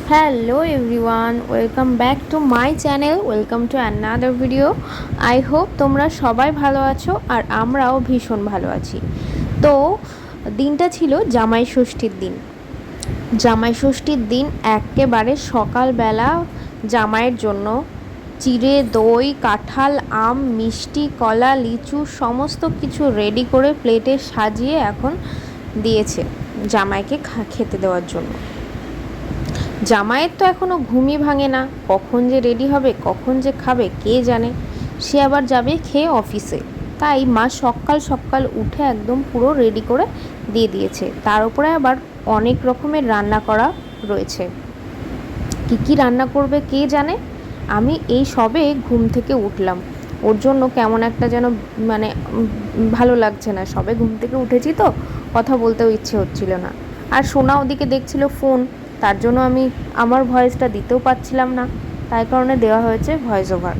Hello everyone, welcome back to my channel. Welcome to another video. I hope তোমরা সবাই ভালো আছো আর আমরাও ভীষণ ভালো আছি। তো দিনটা ছিল জামাই ষষ্ঠীর দিন। জামাই ষষ্ঠীর দিন একেবারে সকালবেলা জামাইয়ের জন্য চিড়ে, দই, কাঁঠাল, আম, মিষ্টি, কলা, লিচু সমস্ত কিছু রেডি করে প্লেটে সাজিয়ে এখন দিয়েছে জামাইকে খেতে দেওয়ার জন্য। জামাইয়ের তো এখনও ঘুমই ভাঙে না, কখন যে রেডি হবে, কখন যে খাবে কে জানে। সে আবার যাবে খেয়ে অফিসে, তাই মা সকাল সকাল উঠে একদম পুরো রেডি করে দিয়ে দিয়েছে। তার উপরে আবার অনেক রকমের রান্না করা রয়েছে। কী কী রান্না করবে কে জানে। আমি এই সবে ঘুম থেকে উঠলাম, ওর জন্য কেমন একটা যেন মানে ভালো লাগছে না। সবে ঘুম থেকে উঠেছি তো কথা বলতেও ইচ্ছে হচ্ছিল না। আর সোনা ওদিকে দেখছিল ফোন, তার জন্য আমি আমার ভয়েসটা দিতেও পারছিলাম না, তাই কারণে দেওয়া হয়েছে ভয়েস ওভার।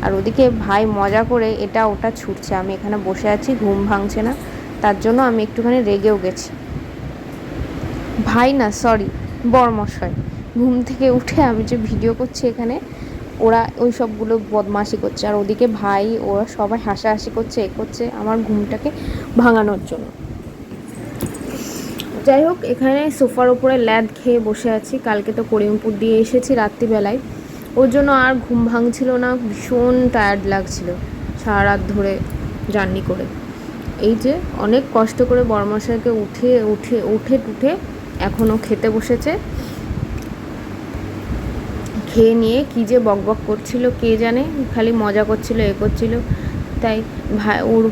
আর ওদিকে ভাই মজা করে এটা ওটা ছুটছে, আমি এখানে বসে আছি, ঘুম ভাঙছে না, তার জন্য আমি একটুখানি রেগেও গেছি। ভাই না, সরি, বরমশাই। ঘুম থেকে উঠে আমি যে ভিডিও করছি এখানে, ওরা ওই সবগুলো বদমাশি করছে, আর ওদিকে ভাই ওরা সবাই হাসাহাসি করছে, এ করছে আমার ঘুমটাকে ভাঙানোর জন্য। যাই হোক, এখানে সোফার ওপরে ল্যাদ খেয়ে বসে আছি। কালকে তো করিমপুর দিয়ে এসেছি রাত্রিবেলায়, ওর জন্য আর ঘুম ভাঙছিল না, ভীষণ টায়ার্ড লাগছিল সারা রাত ধরে জার্নি করে। এই যে অনেক কষ্ট করে বড়মশাইকে উঠে এখনও খেতে বসেছে। খেয়ে নিয়ে কী যে বকবক করছিল কে জানে, খালি মজা করছিল, এ করছিল। তাই ভাই ওর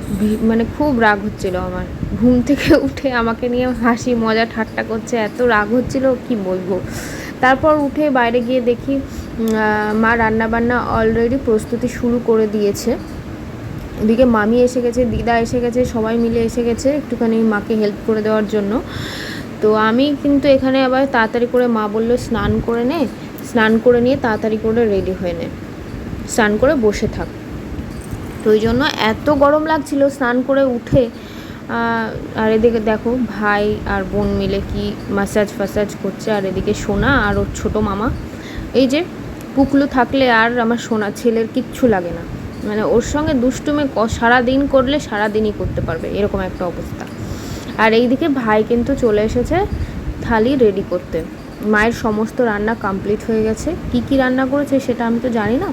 মানে খুব রাগ হচ্ছিল আমার। ঘুম থেকে উঠে আমাকে নিয়ে হাসি মজা ঠাট্টা করছে, এত রাগ হচ্ছিল কি বলবো। তারপর উঠে বাইরে গিয়ে দেখি মা রান্নাবান্না অলরেডি প্রস্তুতি শুরু করে দিয়েছে। এদিকে মামি এসে গেছে, দিদা এসে গেছে, সবাই মিলে এসে গেছে একটুখানি মাকে হেল্প করে দেওয়ার জন্য। তো আমি কিন্তু এখানে আবার তাড়াতাড়ি করে, মা বললো স্নান করে নে, স্নান করে নিয়ে তাড়াতাড়ি করে রেডি হয়ে নে, স্নান করে বসে থাক। তো ওই জন্য এত গরম লাগছিল স্নান করে উঠে। আর এদিকে দেখো ভাই আর বোন মিলে কি মাসাজ করছে, আর এদিকে সোনা আর ওর ছোটো মামা। এই যে পুকলু থাকলে আর আমার সোনা ছেলের কিচ্ছু লাগে না, মানে ওর সঙ্গে দুষ্টুমি সারাদিন করলে সারাদিনই করতে পারবে, এরকম একটা অবস্থা। আর এইদিকে ভাই কিন্তু চলে এসেছে থালি রেডি করতে। মায়ের সমস্ত রান্না কমপ্লিট হয়ে গেছে। কি কি রান্না করেছে সেটা আমি তো জানি না,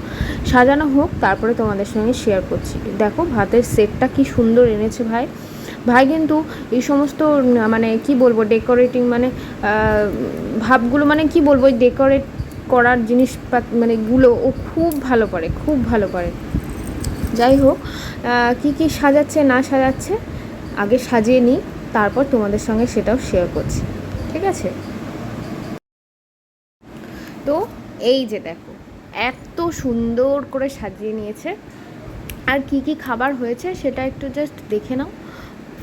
সাজানো হোক তারপরে তোমাদের সঙ্গে শেয়ার করছি। দেখো ভাতের সেটটা কি সুন্দর এনেছে ভাই। ভাই কিন্তু এই সমস্ত মানে কি বলবো ডেকোরেটিং মানে ভাবগুলো, মানে কি বলবো ওই ডেকোরেট করার জিনিসপাত মানে গুলো ও খুব ভালো পারে, খুব ভালো পারে। যাই হোক, কি কি সাজাচ্ছে না সাজাচ্ছে আগে সাজিয়ে নিই, তারপর তোমাদের সঙ্গে সেটাও শেয়ার করছি, ঠিক আছে? তো এই যে দেখো এত সুন্দর করে সাজিয়ে নিয়েছে। আর কি কি খাবার হয়েছে সেটা একটু জাস্ট দেখে নাও।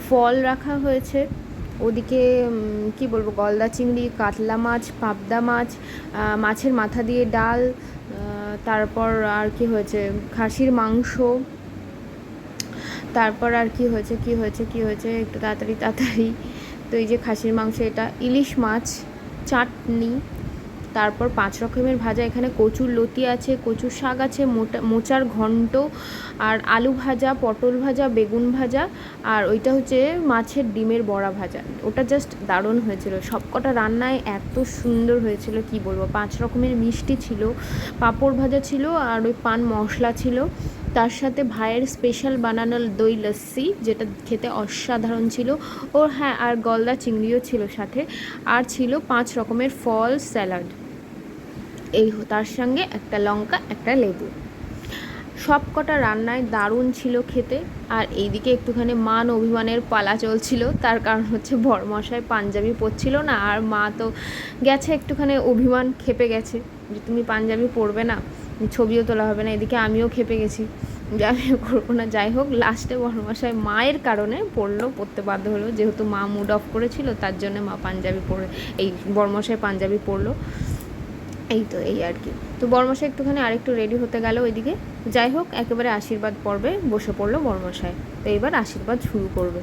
ফল রাখা হয়েছে, ওদিকে কি বলবো গলদা চিংড়ি, কাতলা মাছ, পাবদা মাছ, মাছের মাথা দিয়ে ডাল, তারপর আর কি হয়েছে খাসির মাংস, তারপর আর কি হয়েছে একটু তাড়াতাড়ি। তো এই যে খাসির মাংস, এটা ইলিশ মাছ, চাটনি, তারপর 5 রকমের ভাজা, এখানে কচুর লতি আছে, কচুর শাক আছে, মোচার ঘন্ট, আর আলু ভাজা, পটল ভাজা, বেগুন ভাজা, আর ওইটা হচ্ছে মাছের ডিমের বড়া ভাজা। ওটা জাস্ট দারুণ হয়েছিল, সবকটা রান্নায় এত সুন্দর হয়েছিল কি বলবো। 5 রকমের মিষ্টি ছিল, পাঁপড় ভাজা ছিল, আর ওই পান মশলা ছিল, তার সাথে ভাইয়ের স্পেশাল বানানো দই লস্যি যেটা খেতে অসাধারণ ছিল। ও হ্যাঁ, আর গলদা চিংড়িও ছিল সাথে, আর ছিল 5 রকমের ফল স্যালাড, এই তার সঙ্গে একটা লঙ্কা, একটা লেবু। সব কটা রান্নায় দারুণ ছিল খেতে। আর এইদিকে একটুখানি মান অভিমানের পালা চলছিল, তার কারণ হচ্ছে বরমশাই পাঞ্জাবি পরছিল না, আর মা তো গেছে একটুখানি অভিমান, খেপে গেছে যে তুমি পাঞ্জাবি পরবে না, ছবিও তোলা হবে না। এদিকে আমিও খেপে গেছি যে আমিও করবো না। যাই হোক, লাস্টে বরমশাই মায়ের কারণে পরতে বাধ্য হলো, যেহেতু মা মুড অফ করেছিল তার জন্য মা পাঞ্জাবি পরে, এই বরমশাই পাঞ্জাবি পরলো। এই তো এই আর কি। তো বরমশাই একটুখানি আরেকটু রেডি হতে গেল ওইদিকে। যাই হোক, একেবারে আশীর্বাদ পর্বে বসে পড়লো বরমশাই। তো এইবার আশীর্বাদ শুরু করবে।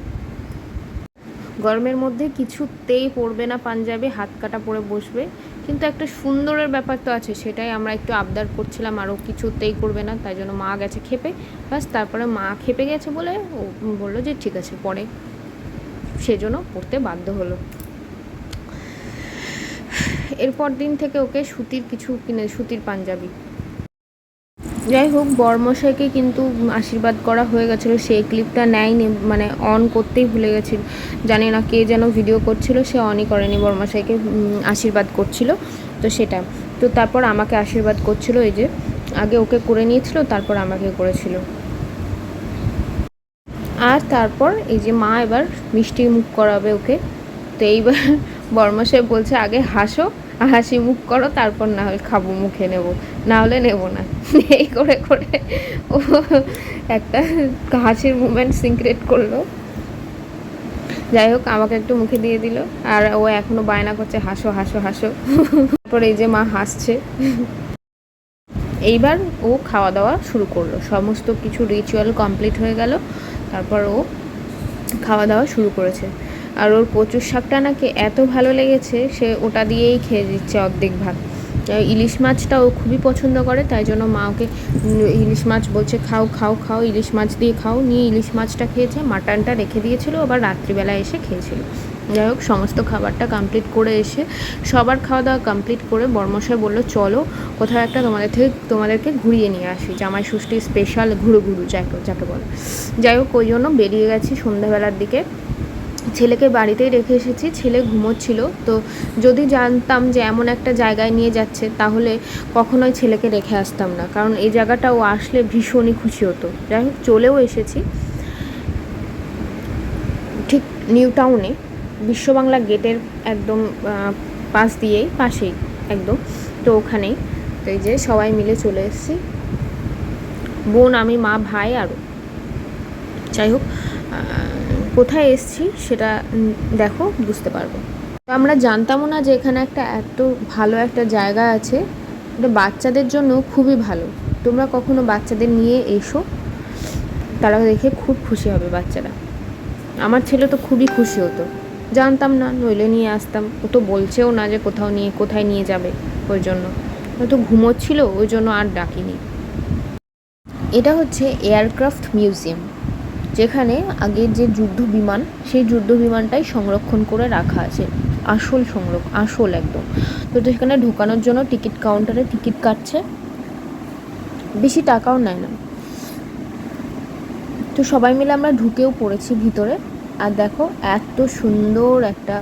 গরমের মধ্যে কিছুতেই পরবে না পাঞ্জাবি, হাত কাটা পরে বসবে, কিন্তু একটা সুন্দরের ব্যাপার তো আছে, সেটাই আমরা একটু আবদার করছিলাম, আরও কিছুতেই করবে না, তাই জন্য মা গেছে খেপে। ব্যাস তারপরে মা খেপে গেছে বলে ও বললো যে ঠিক আছে পরে, সেজন্য পড়তে বাধ্য হলো। এরপর দিন থেকে ওকে সুতির কিছু কিনে, সুতির পাঞ্জাবি। যাই হোক, বরমশাইকে কিন্তু আশীর্বাদ করা হয়ে গেছিলো, সেই ক্লিপটা নেয়নি, মানে অন করতেই ভুলে গেছিল, জানি না কে যেন ভিডিও করছিল, সে অনই করেনি, বরমশাইকে আশীর্বাদ করছিল, তো সেটা। তো তারপর আমাকে আশীর্বাদ করছিল, এই যে আগে ওকে করে নিয়েছিল, তারপর আমাকে করেছিল। আর তারপর এই যে মা এবার মিষ্টি মুখ করাবে ওকে। তো এইবার বরমশাই বলছে আগে হাসো, হাসি মুখ করো, তারপর না হলে খাবো, মুখে নেব, না হলে নেব না। এই করে করে ও একটা হাসির মুমেন্ট সিক্রেট করলো। যাই হোক, আমাকে একটু মুখে দিয়ে দিল, আর ও এখনো বায়না করছে হাসো হাসো হাসো। তারপর এই যে মা হাসছে। এইবার ও খাওয়া দাওয়া শুরু করলো, সমস্ত কিছু রিচুয়াল কমপ্লিট হয়ে গেল, তারপর ও খাওয়া দাওয়া শুরু করেছে। আর ওর কচুর শাকটা নাকি এত ভালো লেগেছে, সে ওটা দিয়েই খেয়ে দিচ্ছে অর্ধেক ভাগ। ইলিশ মাছটা ও খুবই পছন্দ করে, তাই জন্য মা ওকে ইলিশ মাছ বলছে খাও খাও খাও, ইলিশ মাছ দিয়ে খাও, নিয়ে ইলিশ মাছটা খেয়েছে, মাটনটা রেখে দিয়েছিল, আবার রাত্রিবেলা এসে খেয়েছিল। যাই হোক, সমস্ত খাবারটা কমপ্লিট করে এসে সবার খাওয়া দাওয়া কমপ্লিট করে বরমশাই বললো চলো কোথাও একটা তোমাদেরকে ঘুরিয়ে নিয়ে আসি, জামাই ষষ্ঠী স্পেশাল ঘুরু যাকে বলে। যাই হোক, ওই জন্য বেরিয়ে গেছি সন্ধ্যাবেলার দিকে। ছেলেকে বাড়িতেই রেখে এসেছি, ছেলে ঘুমোচ্ছিল, তো যদি জানতাম যে এমন একটা জায়গায় নিয়ে যাচ্ছে তাহলে কখনোই ছেলেকে রেখে আসতাম না, কারণ এই জায়গাটা ও আসলে ভীষণই খুশি হতো। যাই হোক, চলেও এসেছি ঠিক নিউ টাউনে, বিশ্ববাংলা গেটের একদম পাশেই একদম, তো ওখানেই। তো এই যে সবাই মিলে চলে এসেছি, বোন, আমি, মা, ভাই আরও। যাই হোক, কোথায় এসেছি সেটা দেখো, বুঝতে পারবো। তো আমরা জানতামও না যে এখানে এত ভালো একটা জায়গা আছে, এটা বাচ্চাদের জন্য খুবই ভালো। তোমরা কখনো বাচ্চাদের নিয়ে এসো, তারা দেখে খুব খুশি হবে বাচ্চারা। আমার ছেলে তো খুবই খুশি হতো, জানতাম না, নইলে নিয়ে আসতাম। ও তো বলছেও না যে কোথায় নিয়ে যাবে, ওই জন্য হয়তো ঘুমোচ্ছিল, ওই জন্য আর ডাকিনি। এটা হচ্ছে এয়ারক্রাফট মিউজিয়াম, যেখানে আগের যে যুদ্ধ বিমান, সেই যুদ্ধ বিমানটাই সংরক্ষণ করে রাখা আছে, আসল একদম। তো সেখানে ঢোকানোর জন্য টিকিট কাউন্টারে টিকিট কাটছে, বেশি টাকাও নেয় না। তো সবাই মিলে আমরা ঢুকেও পড়েছি ভিতরে। আর দেখো, এত সুন্দর একটা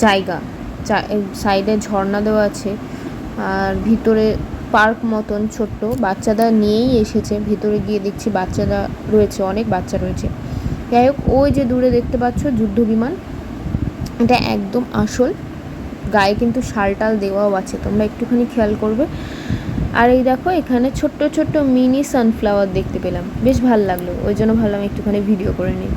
জায়গা, সাইডে ঝর্ণা দেওয়া আছে, আর ভিতরে পার্ক মতন ছোট্ট, বাচ্চারা নিয়েই এসেছে। ভিতরে গিয়ে দেখছি বাচ্চারা রয়েছে, অনেক বাচ্চা রয়েছে। যাই হোক, ওই যে দূরে দেখতে পাচ্ছ যুদ্ধ বিমান, এটা একদম আসল, গায়ে কিন্তু শালটাল দেওয়াও আছে, তোমরা একটুখানি খেয়াল করবে। আর এই দেখো, এখানে ছোট্ট ছোট্ট মিনি সানফ্লাওয়ার দেখতে পেলাম, বেশ ভালো লাগলো, ওই জন্য ভাবলাম একটুখানি ভিডিও করে নিই।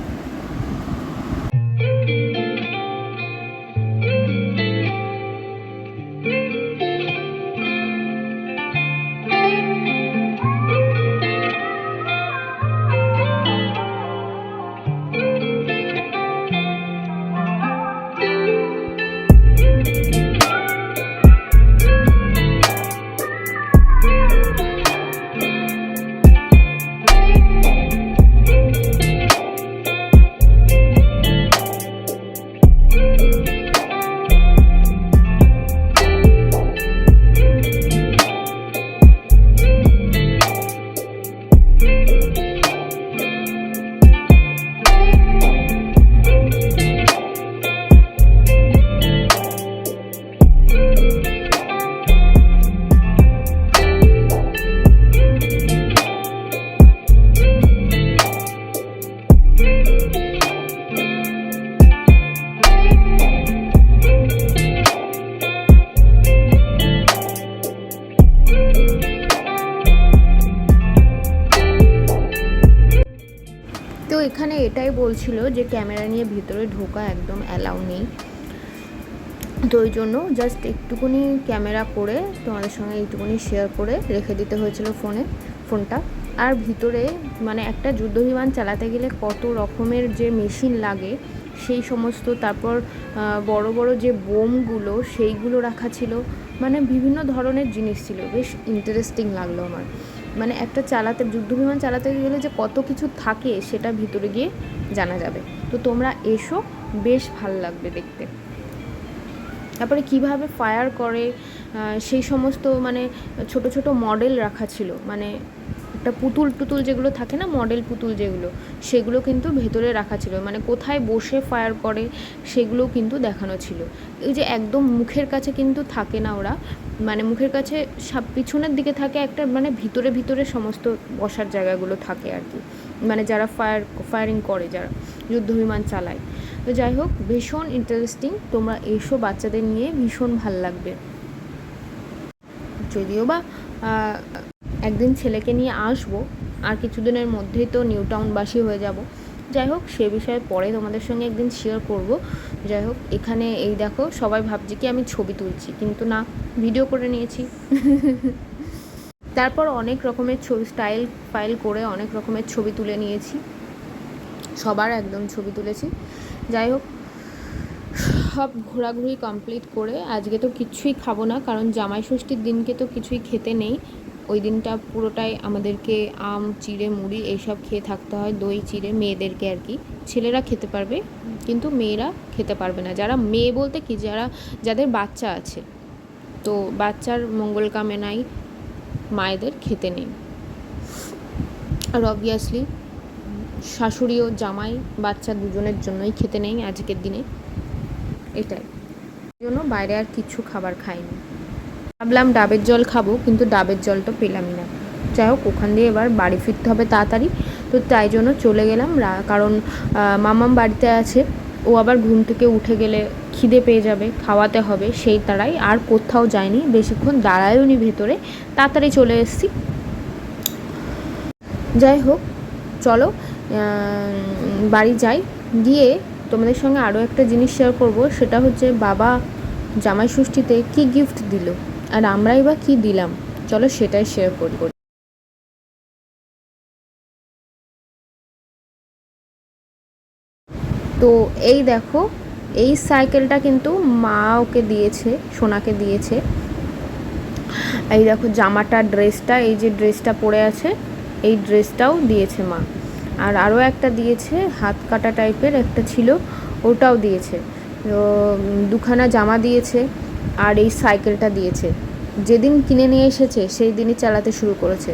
এখানে এটাই বলছিল যে ক্যামেরা নিয়ে ভিতরে ঢোকা একদম অ্যালাউ নেই, তো ওই জন্য জাস্ট একটুকুনি ক্যামেরা করে তোমাদের সঙ্গে একটুকুনি শেয়ার করে রেখে দিতে হয়েছিল ফোনটা। আর ভিতরে মানে একটা যুদ্ধ বিমান চালাতে গেলে কত রকমের যে মেশিন লাগে সেই সমস্ত, তারপর বড় বড় যে বোমগুলো সেইগুলো রাখা ছিল, মানে বিভিন্ন ধরনের জিনিস ছিল। বেশ ইন্টারেস্টিং লাগলো আমার। মানে একটা যুদ্ধবিমান চালাতে গেলে যে কত কিছু থাকে সেটা ভিতরে গিয়ে জানা যাবে। তো তোমরা এসো, বেশ ভাল লাগবে দেখতে। তারপরে কিভাবে ফায়ার করে সেই সমস্ত মানে ছোট ছোট মডেল রাখা ছিল, মানে একটা পুতুল যেগুলো থাকে না, মডেল পুতুল যেগুলো, সেগুলো কিন্তু ভেতরে রাখা ছিল, মানে কোথায় বসে ফায়ার করে সেগুলো কিন্তু দেখানো ছিল। এই যে একদম মুখের কাছে কিন্তু থাকে না ওরা, মানে মুখের কাছে পিছনের দিকে থাকে একটা, মানে ভিতরে সমস্ত বসার জায়গাগুলো থাকে আর কি, মানে যারা ফায়ারিং করে, যারা যুদ্ধবিমান চালায়। তো যাই হোক, ভীষণ ইন্টারেস্টিং। তোমরা এসো, বাচ্চাদের নিয়ে ভীষণ ভাল লাগবে। যদিও বা একদিন ছেলেকে নিয়ে আসবো, আর কিছুদিনের মধ্যেই তো নিউ টাউনবাসী হয়ে যাব। যাই হোক, সে বিষয়ে পরে তোমাদের সঙ্গে একদিন শেয়ার করব। যাই হোক, এখানে এই দেখো, সবাই ভাবছে কি আমি ছবি তুলছি, কিন্তু না, ভিডিও করে নিয়েছি। তারপর অনেক রকমের ছবি ফাইল করে অনেক রকমের ছবি তুলে নিয়েছি, সবার একদম ছবি তুলেছি। যাই হোক, সব ঘোরাঘুরি কমপ্লিট করে আজকে তো কিছুই খাবো না, কারণ জামাই ষষ্ঠীর দিনকে তো কিছুই খেতে নেই। ওই দিনটা পুরোটাই আমাদেরকে আম চিড়ে মুড়ি এইসব খেয়ে থাকতে হয়, দই চিড়ে, মেয়েদেরকে আর কি। ছেলেরা খেতে পারবে, কিন্তু মেয়েরা খেতে পারবে না। যারা মেয়ে বলতে কি, যাদের বাচ্চা আছে, তো বাচ্চার মঙ্গল কামনায় মায়েদের খেতে নেই। আর অবভিয়াসলি শাশুড়ি ও জামাই বাচ্চা দুজনের জন্যই খেতে নেই আজকের দিনে, এটাই জন্য বাইরে আর কিছু খাবার খাইনি। ভাবলাম ডাবের জল খাবো, কিন্তু ডাবের জলটা পেলামই না। যাই হোক, ওখান দিয়ে এবার বাড়ি ফিরতে হবে তাড়াতাড়ি, তো তাই জন্য চলে গেলাম। কারণ মামাম বাড়িতে আছে, ও আবার ঘুম থেকে উঠে গেলে খিদে পেয়ে যাবে, খাওয়াতে হবে, সেই তাড়াই আর কোথাও যায়নি, বেশিক্ষণ দাঁড়ায়ও নি ভেতরে, তাড়াতাড়ি চলে এসেছি। যাই হোক, চলো বাড়ি যাই। গিয়ে তোমাদের সঙ্গে আরও একটা জিনিস শেয়ার করব, সেটা হচ্ছে বাবা জামাই ষষ্ঠীতে কী গিফট দিল আর আমরাই বা কী দিলাম, চলো সেটাই শেয়ার করি। তো এই দেখো, এই সাইকেলটা কিন্তু মা ওকে দিয়েছে, সোনাকে দিয়েছে। এই দেখো জামাটা, ড্রেসটা, এই যে ড্রেসটা পরে আছে, এই ড্রেসটাও দিয়েছে মা। আর আরও একটা দিয়েছে, হাত কাটা টাইপের একটা ছিল, ওটাও দিয়েছে। তো দুখানা জামা দিয়েছে, আর এই সাইকেলটা দিয়েছে। যেদিন কিনে নিয়ে এসেছে সেই দিনই চালাতে শুরু করেছে।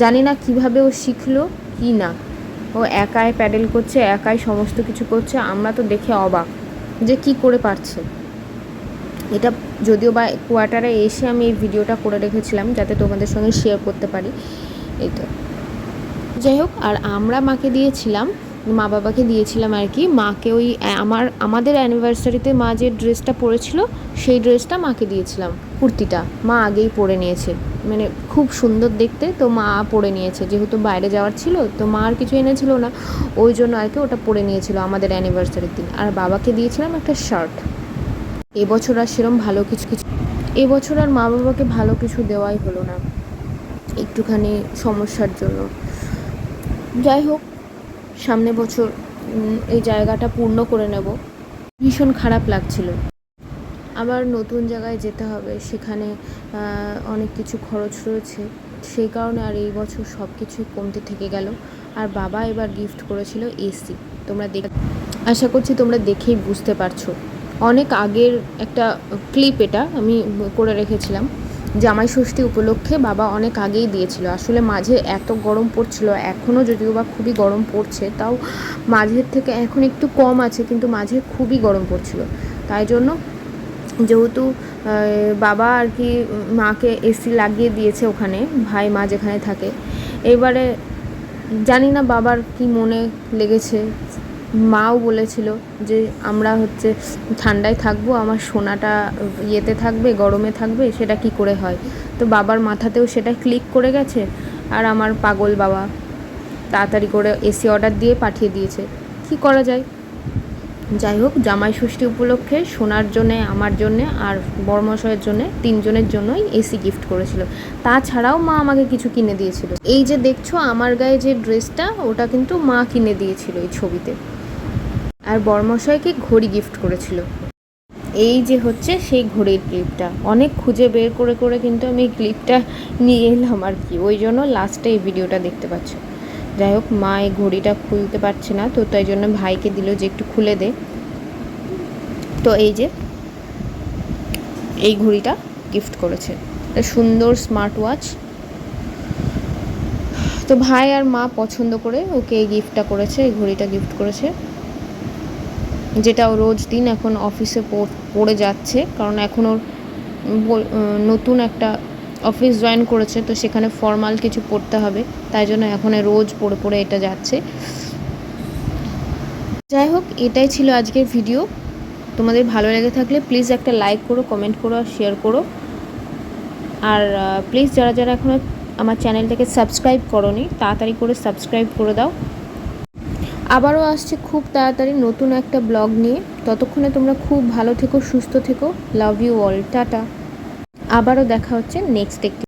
জানি না কিভাবে ও শিখলো কি না, ও একাই প্যাডেল করছে, একাই সমস্ত কিছু করছে। আমরা তো দেখে অবাক যে কি করে পারছে এটা। যদিও বা কোয়ার্টারে এসে আমি এই ভিডিওটা করে রেখেছিলাম যাতে তোমাদের সঙ্গে শেয়ার করতে পারি, এই তো। যাই হোক, আর আমরা মাকে দিয়েছিলাম, মা বাবাকে দিয়েছিলাম আর কি। মাকে ওই আমাদের অ্যানিভার্সারিতে মা যে ড্রেসটা পরেছিল সেই ড্রেসটা মাকে দিয়েছিলাম, কুর্তিটা মা আগেই পরে নিয়েছে, মানে খুব সুন্দর দেখতে, তো মা পরে নিয়েছে। যেহেতু বাইরে যাওয়ার ছিল, তো মা আর কিছু এনেছিল না, ওই জন্য আর কি ওটা পরে নিয়েছিল আমাদের অ্যানিভার্সারির দিন। আর বাবাকে দিয়েছিলাম একটা শার্ট। এবছর আর সেরম ভালো কিছু এবছর আর মা বাবাকে ভালো কিছু দেওয়াই হলো না, একটুখানি সমস্যার জন্য। যাই হোক, সামনে বছর এই জায়গাটা পূর্ণ করে নেব। ভীষণ খারাপ লাগছিল। আবার নতুন জায়গায় যেতে হবে, সেখানে অনেক কিছু খরচ রয়েছে, সেই কারণে আর এই বছর সব কিছুই কমতে থেকে গেল। আর বাবা এবার গিফট করেছিল এসি। আশা করছি তোমরা দেখেই বুঝতে পারছো, অনেক আগের একটা ক্লিপ, এটা আমি করে রেখেছিলাম। জামাই ষষ্ঠী উপলক্ষে বাবা অনেক আগেই দিয়েছিল। আসলে মাঝে এত গরম পড়ছিল, এখনও যদিও বা খুবই গরম পড়ছে, তাও মাঝের থেকে এখন একটু কম আছে, কিন্তু মাঝে খুবই গরম পড়ছিল। তাই জন্য যেহেতু বাবা আর কি মাকে এসি লাগিয়ে দিয়েছে ওখানে, ভাই মা যেখানে থাকে। এবারে জানি না বাবার কি মনে লেগেছে, মাও বলেছিল যে আমরা হচ্ছে ঠান্ডায় থাকবো, আমার সোনাটা ইয়েতে থাকবে, গরমে থাকবে, সেটা কি করে হয়। তো বাবার মাথাতেও সেটা ক্লিক করে গেছে, আর আমার পাগল বাবা তাড়াতাড়ি করে এসি অর্ডার দিয়ে পাঠিয়ে দিয়েছে। কি করা যায়। যাই হোক, জামাই ষষ্ঠী উপলক্ষে সোনার জন্যে, আমার জন্যে আর বড়মশাইয়ের জন্যে, তিনজনের জন্যই এসি গিফট করেছিল। তাছাড়াও মা আমাকে কিছু কিনে দিয়েছিল। এই যে দেখছো আমার গায়ে যে ড্রেসটা, ওটা কিন্তু মা কিনে দিয়েছিল এই ছবিতে। আর বরমশাইকে ঘড়ি গিফট করেছিল। এই যে হচ্ছে সেই ঘড়ির ক্লিপটা, অনেক খুঁজে বের করে করে কিন্তু আমি এই ক্লিপটা নিয়ে এলাম আর কি, ওই জন্য লাস্টে এই ভিডিওটা দেখতে পাচ্ছ। যাই হোক, মা এই ঘড়িটা খুলতে পারছে না, তো তাই জন্য ভাইকে দিল যে একটু খুলে দে। তো এই যে এই ঘড়িটা গিফট করেছে, একটা সুন্দর স্মার্ট ওয়াচ। তো ভাই আর মা পছন্দ করে ওকে এই গিফটটা করেছে, এই ঘড়িটা গিফট করেছে, যেটা ও রোজ দিন এখন অফিসে পড়ে যাচ্ছে, কারণ এখন ওর নতুন একটা অফিস জয়েন করেছে, তো সেখানে ফর্মাল কিছু পড়তে হবে, তাই জন্য এখন রোজ পড়ে পড়ে এটা যাচ্ছে। যাই হোক, এটাই ছিল আজকের ভিডিও। তোমাদের ভালো লেগে থাকলে প্লিজ একটা লাইক করো, কমেন্ট করো আর শেয়ার করো। আর প্লিজ যারা যারা এখনও আমার চ্যানেলটাকে সাবস্ক্রাইব করোনি, তাড়াতাড়ি করে সাবস্ক্রাইব করে দাও। আবারও আসছে খুব তাড়াতাড়ি নতুন একটা ব্লগ নিয়ে, ততক্ষণে তোমরা খুব ভালো থেকো, সুস্থ থেকো। Love you all, tata. আবারও দেখা হচ্ছে নেক্সট একটি